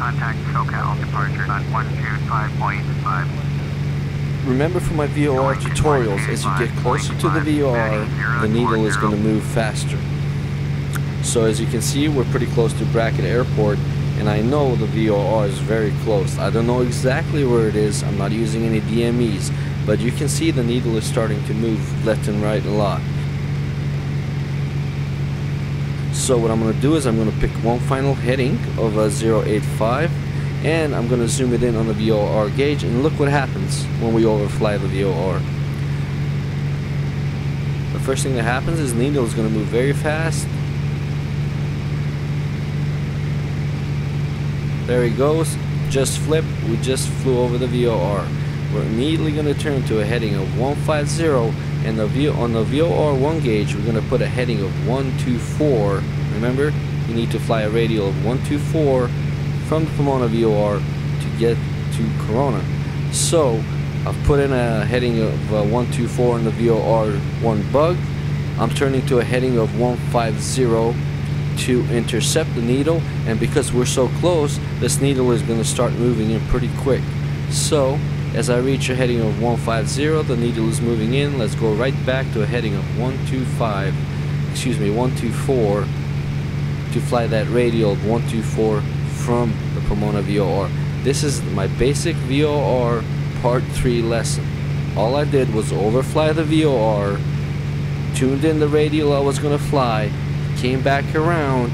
contact SoCal, departure on 125.5. Remember from my VOR tutorials, as you get closer to the VOR, the needle is going to move faster. So as you can see, we're pretty close to Brackett Airport, and I know the VOR is very close. I don't know exactly where it is, I'm not using any DMEs, but you can see the needle is starting to move left and right a lot. So what I'm going to do is I'm going to pick one final heading of a 085, and I'm going to zoom it in on the VOR gauge, and look what happens when we overfly the VOR. The first thing that happens is the needle is going to move very fast. There he goes, just flipped, we just flew over the VOR. We're immediately going to turn to a heading of 150, and on the VOR 1 gauge we're going to put a heading of 124. Remember, you need to fly a radial of 124 from the Pomona VOR to get to Corona. So I've put in a heading of 124 on the VOR 1 bug. I'm turning to a heading of 150 to intercept the needle, and because we're so close, this needle is going to start moving in pretty quick. So as I reach a heading of 150, the needle is moving in. Let's go right back to a heading of 124 to fly that radial of 124 from the Pomona VOR. This is my basic VOR part 3 lesson. All I did was overfly the VOR, tuned in the radial I was going to fly, came back around,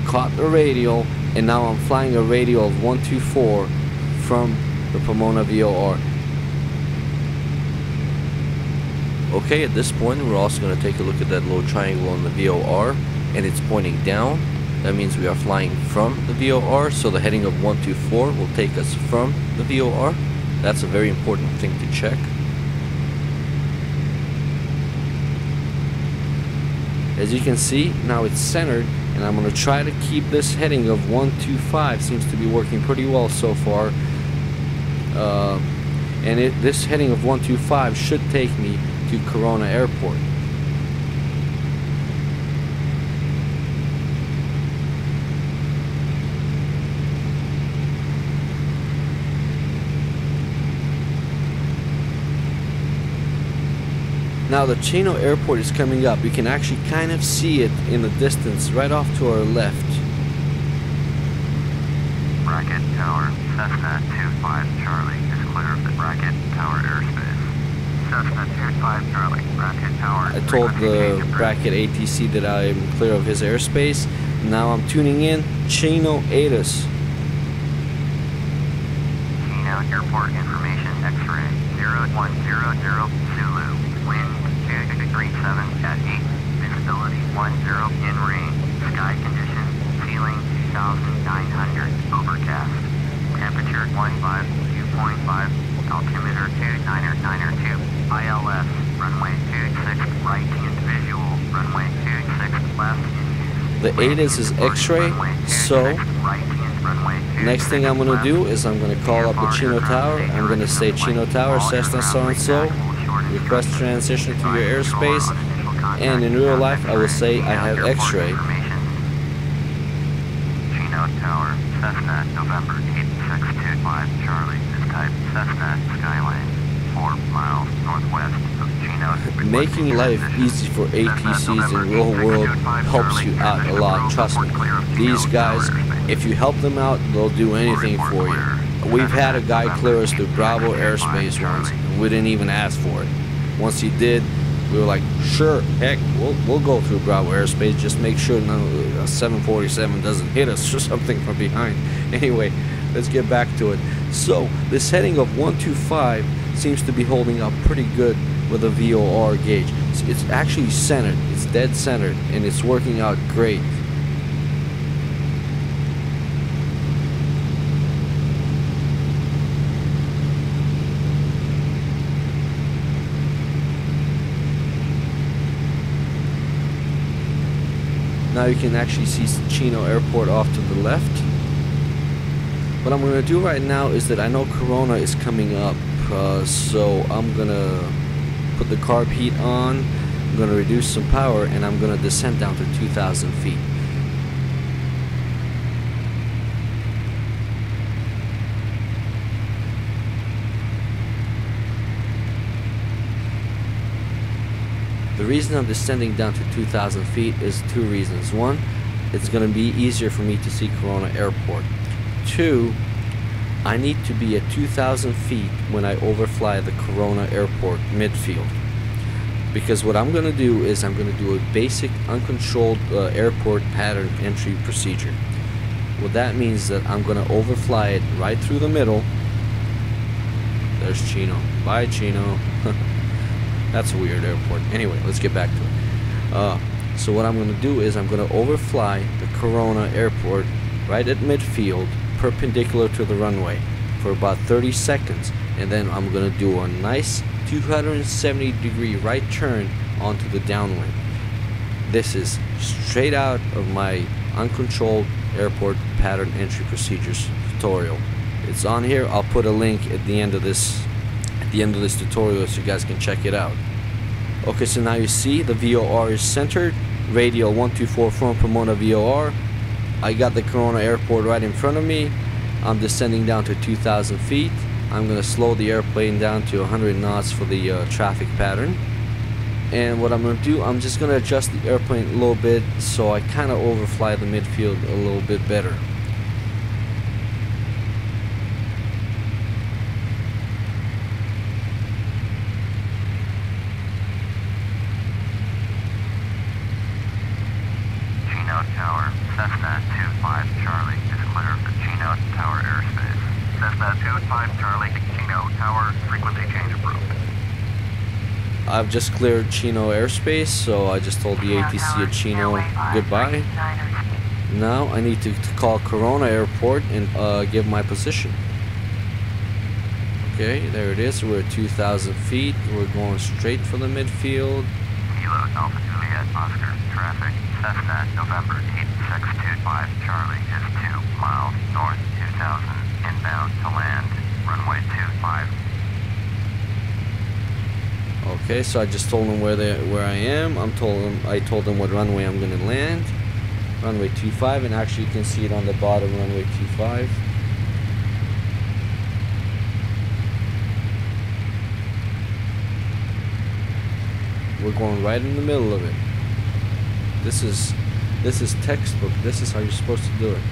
caught the radial, and now I'm flying a radial of 124 from the Pomona VOR. Okay, at this point we're also going to take a look at that little triangle on the VOR, and it's pointing down. That means we are flying from the VOR, so the heading of 124 will take us from the VOR. That's a very important thing to check. As you can see, now it's centered, and I'm going to try to keep this heading of 125. Seems to be working pretty well so far. This heading of 125 should take me to Corona Airport. Now the Chino Airport is coming up. You can actually kind of see it in the distance right off to our left. Brackett Tower, Cessna 25 Charlie is clear of the Brackett Tower airspace. Cessna 25 Charlie, Brackett Tower. I told the Brackett ATC that I am clear of his airspace. Now I'm tuning in. Chino 8 us. Chino Airport information X-ray 0100 Zulu. Wind 237 at 8. Visibility 10 in range. Sky condition ceiling 2,900. Overcast. Temperature 15.5. Altimeter 2992. ILS. Runway 26 right and visual. Runway 26 left. The ATIS is X-ray, so next thing I'm going to do is I'm going to call up the Chino Tower. I'm going to say Chino Tower, Cessna so-and-so, request transition to your airspace, and in real life I will say I have X-ray. Chino Tower, Cessna, November 8625 Charlie, is type Cessna Skyline, 4 miles northwest of Chino. Making life easy for ATCs in real world helps you out a lot, trust me. These guys, if you help them out, they'll do anything for you. We've had a guy clear us through Bravo airspace once, and we didn't even ask for it. Once he did, we were like, sure, heck, we'll go through Bravo airspace, just make sure a 747 doesn't hit us or something from behind. Anyway, let's get back to it. So, this heading of 125 seems to be holding up pretty good with a VOR gauge. It's actually centered, it's dead centered, and it's working out great. Now you can actually see Chino Airport off to the left. What I'm going to do right now is that I know Corona is coming up, so I'm going to put the carb heat on, I'm going to reduce some power, and I'm going to descend down to 2,000 feet. reason I'm descending down to 2,000 feet is two reasons. One, it's going to be easier for me to see Corona Airport. Two, I need to be at 2,000 feet when I overfly the Corona Airport midfield. Because what I'm going to do is I'm going to do a basic uncontrolled airport pattern entry procedure. What that means that I'm going to overfly it right through the middle. There's Chino. Bye, Chino. That's a weird airport. Anyway, let's get back to it. So what I'm going to do is I'm going to overfly the Corona Airport right at midfield, perpendicular to the runway, for about 30 seconds. And then I'm going to do a nice 270-degree right turn onto the downwind. This is straight out of my uncontrolled airport pattern entry procedures tutorial. It's on here. I'll put a link at the end of this tutorial so you guys can check it out. Okay, so now you see the VOR is centered. Radial 124 from Pomona VOR. I got the Corona Airport right in front of me. I'm descending down to 2,000 feet. I'm going to slow the airplane down to 100 knots for the traffic pattern. And what I'm going to do, I'm just going to adjust the airplane a little bit so I kind of overfly the midfield a little bit better. Chino Tower, Cessna 25 Charlie is clear of the Chino Tower airspace. Cessna 25 Charlie, Chino Tower, frequency change approved. I've just cleared Chino airspace, so I just told the ATC at Chino goodbye. Now I need to call Corona Airport and give my position. Okay, there it is. We're at 2,000 feet. We're going straight for the midfield. Kilo Alpha Juliet Oscar, traffic, Cessna November 8625 Charlie is 2 miles north 2000, inbound to land, runway 25. Okay, so I just told them where I am. I told them what runway I'm going to land. Runway 25, and actually you can see it on the bottom, runway 25. We're going right in the middle of it. This is textbook. This is how you're supposed to do it.